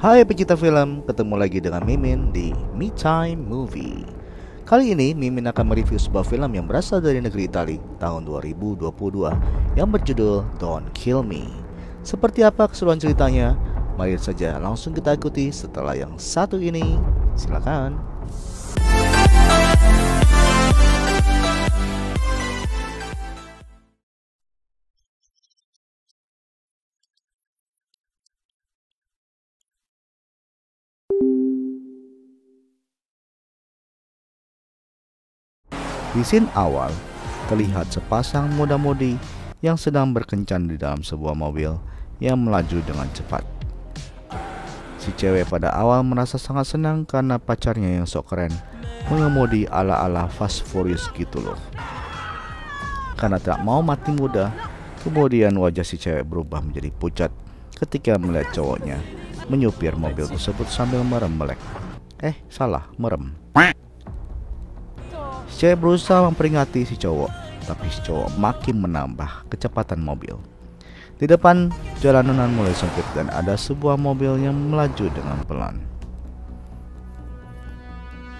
Hai pecinta film, ketemu lagi dengan Mimin di Me Time Movie. Kali ini Mimin akan mereview sebuah film yang berasal dari negeri Italia tahun 2022 yang berjudul Don't Kill Me. Seperti apa keseruan ceritanya? Mari saja langsung kita ikuti setelah yang satu ini. Silakan. Di scene awal, terlihat sepasang muda-mudi yang sedang berkencan di dalam sebuah mobil yang melaju dengan cepat. Si cewek pada awal merasa sangat senang karena pacarnya yang sok keren mengemudi ala-ala Fast Furious gitu loh. Karena tak mau mati muda, kemudian wajah si cewek berubah menjadi pucat ketika melihat cowoknya menyupir mobil tersebut sambil merem melek. Merem. Si cewek berusaha memperingati si cowok, tapi si cowok makin menambah kecepatan mobil. Di depan, jalanan mulai sempit dan ada sebuah mobil yang melaju dengan pelan.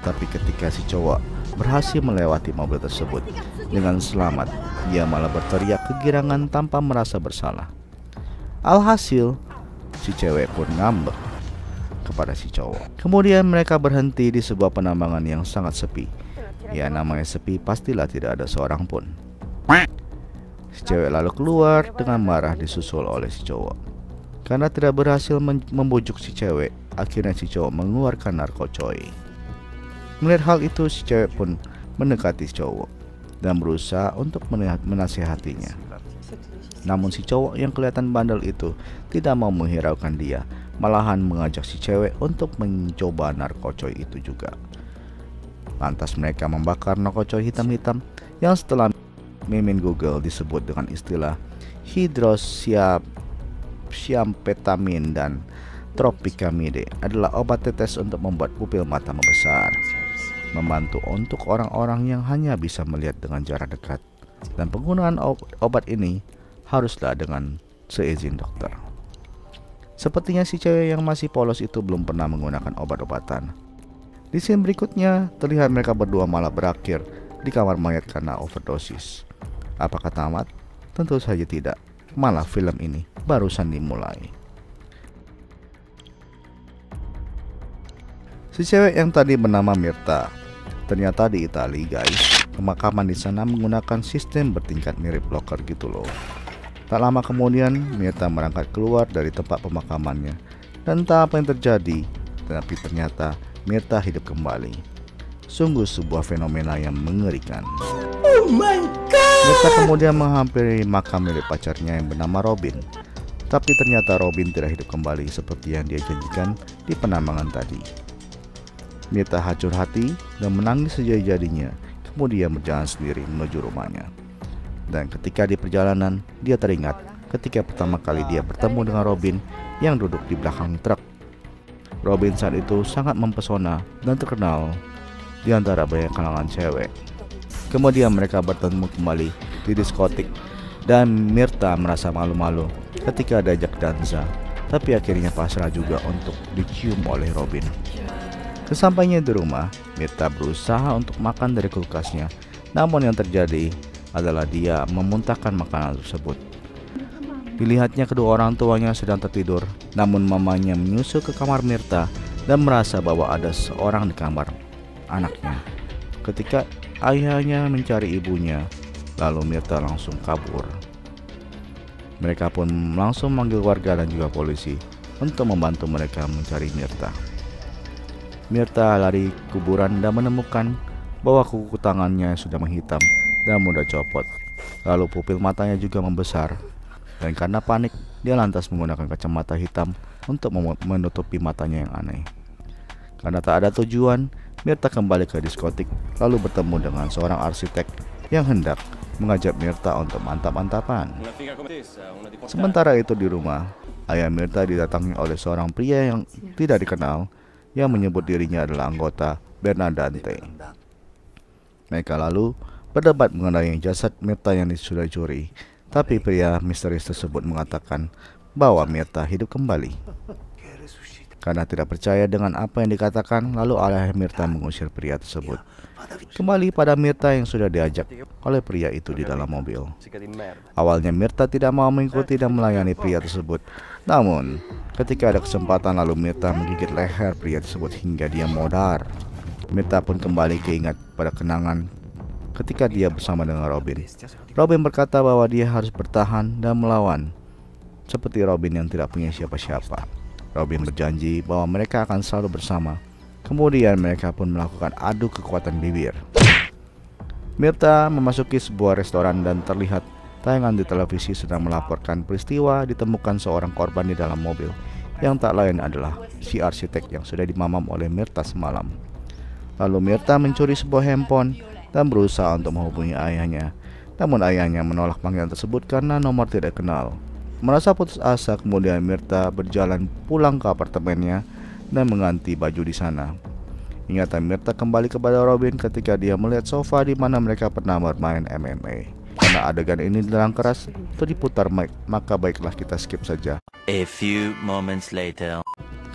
Tapi ketika si cowok berhasil melewati mobil tersebut dengan selamat, dia malah berteriak kegirangan tanpa merasa bersalah. Alhasil, si cewek pun ngambek kepada si cowok. Kemudian mereka berhenti di sebuah penambangan yang sangat sepi. Ya, namanya sepi, pastilah tidak ada seorang pun. Si cewek lalu keluar dengan marah disusul oleh si cowok. Karena tidak berhasil membujuk si cewek, akhirnya si cowok mengeluarkan narkocoy. Melihat hal itu, si cewek pun mendekati si cowok dan berusaha untuk menasihatinya. Namun si cowok yang kelihatan bandel itu tidak mau menghiraukan dia, malahan mengajak si cewek untuk mencoba narkocoy itu juga. Lantas mereka membakar narkocoy hitam-hitam yang setelah Mimin Google disebut dengan istilah hidroksiapetamin dan tropicamide, adalah obat tetes untuk membuat pupil mata membesar, membantu untuk orang-orang yang hanya bisa melihat dengan jarak dekat, dan penggunaan obat ini haruslah dengan seizin dokter. Sepertinya si cewek yang masih polos itu belum pernah menggunakan obat-obatan. Di scene berikutnya, terlihat mereka berdua malah berakhir di kamar mayat karena overdosis. Apakah tamat? Tentu saja tidak. Malah film ini barusan dimulai. Si cewek yang tadi bernama Mirta, ternyata di Italia guys, pemakaman di sana menggunakan sistem bertingkat mirip loker gitu loh. Tak lama kemudian, Mirta berangkat keluar dari tempat pemakamannya, dan entah apa yang terjadi, tapi ternyata Mirta hidup kembali. Sungguh sebuah fenomena yang mengerikan. Oh my god! Mirta kemudian menghampiri makam milik pacarnya yang bernama Robin. Tapi ternyata Robin tidak hidup kembali seperti yang dia janjikan di penambangan tadi. Mirta hancur hati dan menangis sejadi-jadinya, kemudian berjalan sendiri menuju rumahnya. Dan ketika di perjalanan, dia teringat ketika pertama kali dia bertemu dengan Robin yang duduk di belakang truk. Robin saat itu sangat mempesona dan terkenal di antara banyak kalangan cewek. Kemudian mereka bertemu kembali di diskotik dan Mirta merasa malu-malu ketika diajak dansa, tapi akhirnya pasrah juga untuk dicium oleh Robin. Sesampainya di rumah, Mirta berusaha untuk makan dari kulkasnya, namun yang terjadi adalah dia memuntahkan makanan tersebut. Dilihatnya kedua orang tuanya sedang tertidur, namun mamanya menyusul ke kamar Mirta dan merasa bahwa ada seorang di kamar anaknya. Ketika ayahnya mencari ibunya, lalu Mirta langsung kabur. Mereka pun langsung memanggil warga dan juga polisi untuk membantu mereka mencari Mirta. Mirta lari kuburan dan menemukan bahwa kuku tangannya sudah menghitam dan mudah copot. Lalu pupil matanya juga membesar. Dan karena panik, dia lantas menggunakan kacamata hitam untuk menutupi matanya yang aneh. Karena tak ada tujuan, Mirta kembali ke diskotik lalu bertemu dengan seorang arsitek yang hendak mengajak Mirta untuk mantap-mantapan. Sementara itu di rumah, ayah Mirta didatangi oleh seorang pria yang tidak dikenal yang menyebut dirinya adalah anggota Bernadante. Mereka lalu berdebat mengenai jasad Mirta yang sudah dicuri. Tapi pria misterius tersebut mengatakan bahwa Mirta hidup kembali. Karena tidak percaya dengan apa yang dikatakan, lalu ayah Mirta mengusir pria tersebut. Kembali pada Mirta yang sudah diajak oleh pria itu di dalam mobil. Awalnya Mirta tidak mau mengikuti dan melayani pria tersebut. Namun, ketika ada kesempatan lalu Mirta menggigit leher pria tersebut hingga dia modar. Mirta pun kembali keingat pada kenangan ketika dia bersama dengan Robin. Robin berkata bahwa dia harus bertahan dan melawan, seperti Robin yang tidak punya siapa-siapa. Robin berjanji bahwa mereka akan selalu bersama. Kemudian mereka pun melakukan adu kekuatan bibir. Mirta memasuki sebuah restoran dan terlihat tayangan di televisi sedang melaporkan peristiwa ditemukan seorang korban di dalam mobil, yang tak lain adalah si arsitek yang sudah dimamam oleh Mirta semalam. Lalu Mirta mencuri sebuah handphone dan berusaha untuk menghubungi ayahnya. Namun ayahnya menolak panggilan tersebut karena nomor tidak kenal. Merasa putus asa, kemudian Mirta berjalan pulang ke apartemennya dan mengganti baju di sana. Ingatan Mirta kembali kepada Robin ketika dia melihat sofa di mana mereka pernah bermain MMA. Karena adegan ini dilarang keras atau diputar mic, maka baiklah kita skip saja. A few moments later.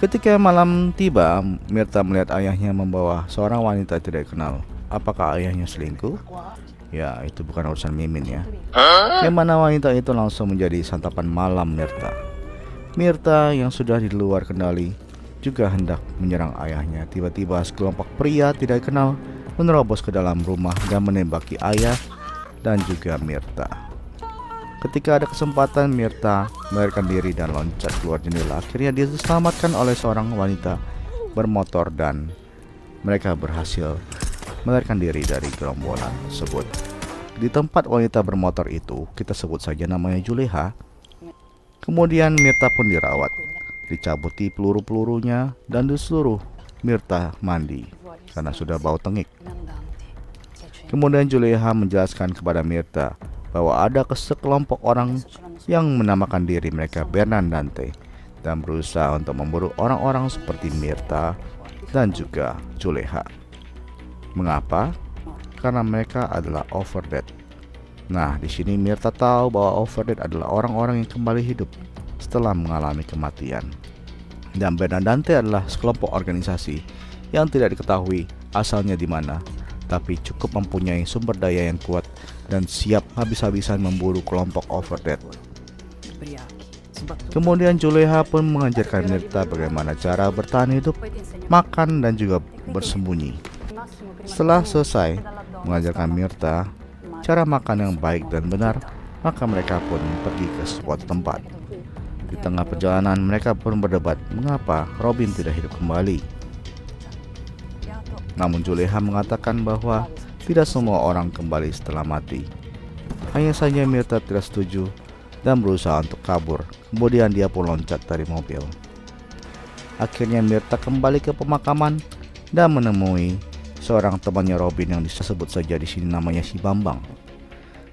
Ketika malam tiba, Mirta melihat ayahnya membawa seorang wanita tidak dikenal. Apakah ayahnya selingkuh? Ya, itu bukan urusan Mimin ya. Yang mana wanita itu langsung menjadi santapan malam Mirta. Mirta yang sudah di luar kendali juga hendak menyerang ayahnya. Tiba-tiba sekelompok pria tidak dikenal menerobos ke dalam rumah dan menembaki ayah dan juga Mirta. Ketika ada kesempatan, Mirta melarikan diri dan loncat keluar jendela. Akhirnya dia diselamatkan oleh seorang wanita bermotor dan mereka berhasil melarikan diri dari gerombolan tersebut. Di tempat wanita bermotor itu, kita sebut saja namanya Juleha. Kemudian Mirta pun dirawat, dicabuti peluru-pelurunya, dan disuruh Mirta mandi karena sudah bau tengik. Kemudian Juleha menjelaskan kepada Mirta bahwa ada sekelompok orang yang menamakan diri mereka Bernandante dan berusaha untuk memburu orang-orang seperti Mirta dan juga Juleha. Mengapa? Karena mereka adalah overdead. Nah, di sini Mirta tahu bahwa overdead adalah orang-orang yang kembali hidup setelah mengalami kematian. Dan Bernandante adalah sekelompok organisasi yang tidak diketahui asalnya di mana, tapi cukup mempunyai sumber daya yang kuat dan siap habis-habisan memburu kelompok overdead. Kemudian Juleha pun mengajarkan Mirta bagaimana cara bertahan hidup, makan, dan juga bersembunyi. Setelah selesai mengajarkan Mirta cara makan yang baik dan benar, maka mereka pun pergi ke suatu tempat. Di tengah perjalanan mereka pun berdebat mengapa Robin tidak hidup kembali. Namun Juleha mengatakan bahwa tidak semua orang kembali setelah mati. Hanya saja Mirta tidak setuju dan berusaha untuk kabur. Kemudian dia pun loncat dari mobil. Akhirnya Mirta kembali ke pemakaman dan menemui seorang temannya Robin yang disebut saja di sini namanya si Bambang.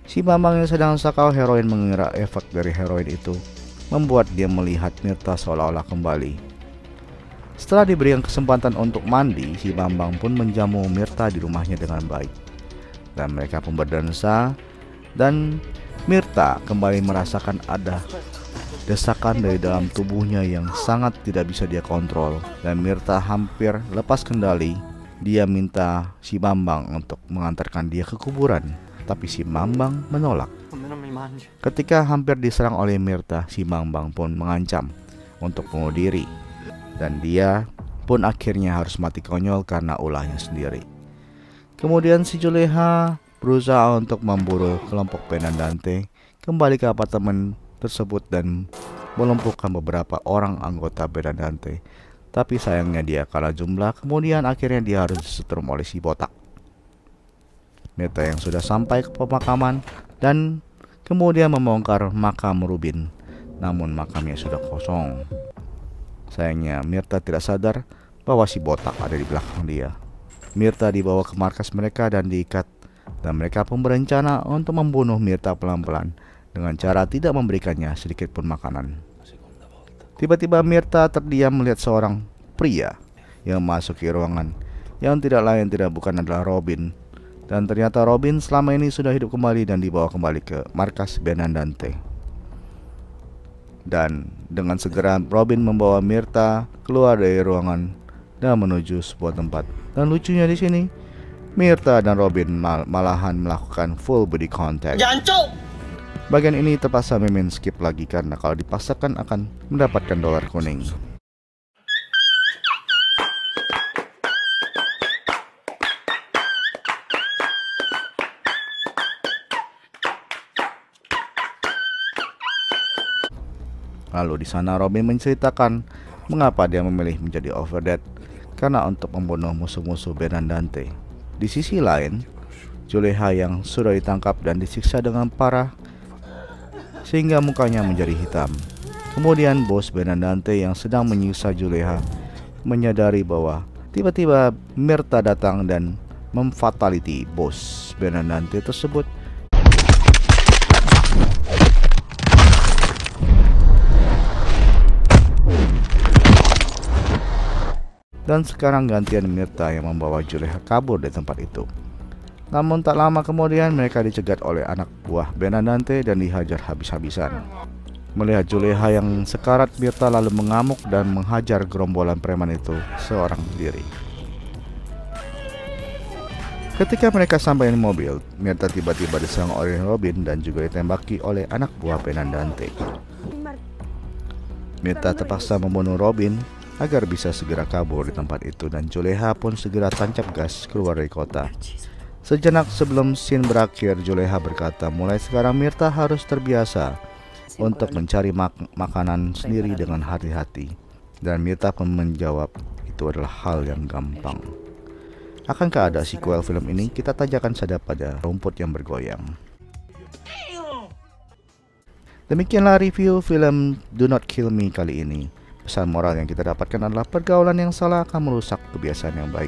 Si Bambang yang sedang sakau heroin mengira efek dari heroin itu membuat dia melihat Mirta seolah-olah kembali. Setelah diberikan kesempatan untuk mandi, si Bambang pun menjamu Mirta di rumahnya dengan baik. Dan mereka pun berdansa dan Mirta kembali merasakan ada desakan dari dalam tubuhnya yang sangat tidak bisa dia kontrol. Dan Mirta hampir lepas kendali. Dia minta si Bambang untuk mengantarkan dia ke kuburan, tapi si Bambang menolak. Ketika hampir diserang oleh Mirta, si Bambang pun mengancam untuk bunuh diri, dan dia pun akhirnya harus mati konyol karena ulahnya sendiri. Kemudian si Juleha berusaha untuk memburu kelompok Bernandante kembali ke apartemen tersebut dan melumpuhkan beberapa orang anggota Bernandante. Tapi sayangnya dia kalah jumlah, kemudian akhirnya dia harus disetrum oleh si botak. Mirta yang sudah sampai ke pemakaman dan kemudian membongkar makam Robin, namun makamnya sudah kosong. Sayangnya Mirta tidak sadar bahwa si botak ada di belakang dia. Mirta dibawa ke markas mereka dan diikat, dan mereka pun berencana untuk membunuh Mirta pelan-pelan dengan cara tidak memberikannya sedikit pun makanan. Tiba-tiba Mirta terdiam melihat seorang pria yang masuk ke ruangan, yang tidak lain tidak bukan adalah Robin. Dan ternyata Robin selama ini sudah hidup kembali dan dibawa kembali ke markas Bernandante. Dan dengan segera Robin membawa Mirta keluar dari ruangan dan menuju sebuah tempat. Dan lucunya di sini, Mirta dan Robin malahan melakukan full body contact. Jancuk! Bagian ini terpaksa Mimin skip lagi karena kalau dipaksakan akan mendapatkan dolar kuning. Lalu di sana Robin menceritakan mengapa dia memilih menjadi Overdad, karena untuk membunuh musuh-musuh Bernadette. Di sisi lain, Juleha yang sudah ditangkap dan disiksa dengan parah sehingga mukanya menjadi hitam. Kemudian bos Bernadette yang sedang menyiksa Juleha menyadari bahwa tiba-tiba Mirta datang dan memfatality bos Bernadette tersebut. Dan sekarang gantian Mirta yang membawa Juleha kabur dari tempat itu. Namun tak lama kemudian mereka dicegat oleh anak buah Bernadette dan dihajar habis-habisan. Melihat Juleha yang sekarat, Mirta lalu mengamuk dan menghajar gerombolan preman itu seorang diri. Ketika mereka sampai di mobil, Mirta tiba-tiba diserang oleh Robin dan juga ditembaki oleh anak buah Bernadette. Mirta terpaksa membunuh Robin agar bisa segera kabur di tempat itu, dan Juleha pun segera tancap gas keluar dari kota. Sejenak sebelum scene berakhir, Juleha berkata, mulai sekarang Mirta harus terbiasa untuk mencari makanan sendiri dengan hati-hati. Dan Mirta pun menjawab, itu adalah hal yang gampang. Akankah ada sequel film ini? Kita tanyakan saja pada rumput yang bergoyang. Demikianlah review film Do Not Kill Me kali ini. Pesan moral yang kita dapatkan adalah pergaulan yang salah akan merusak kebiasaan yang baik.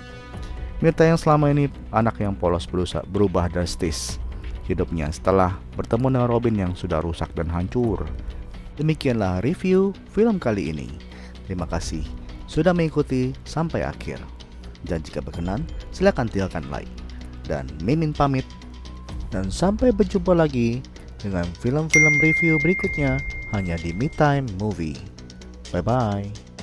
Mirta yang selama ini anak yang polos berusaha berubah drastis hidupnya setelah bertemu dengan Robin yang sudah rusak dan hancur. Demikianlah review film kali ini. Terima kasih sudah mengikuti sampai akhir. Dan jika berkenan, silakan tinggalkan like. Dan Mimin pamit. Dan sampai berjumpa lagi dengan film-film review berikutnya hanya di Me Time Movie. Bye-bye.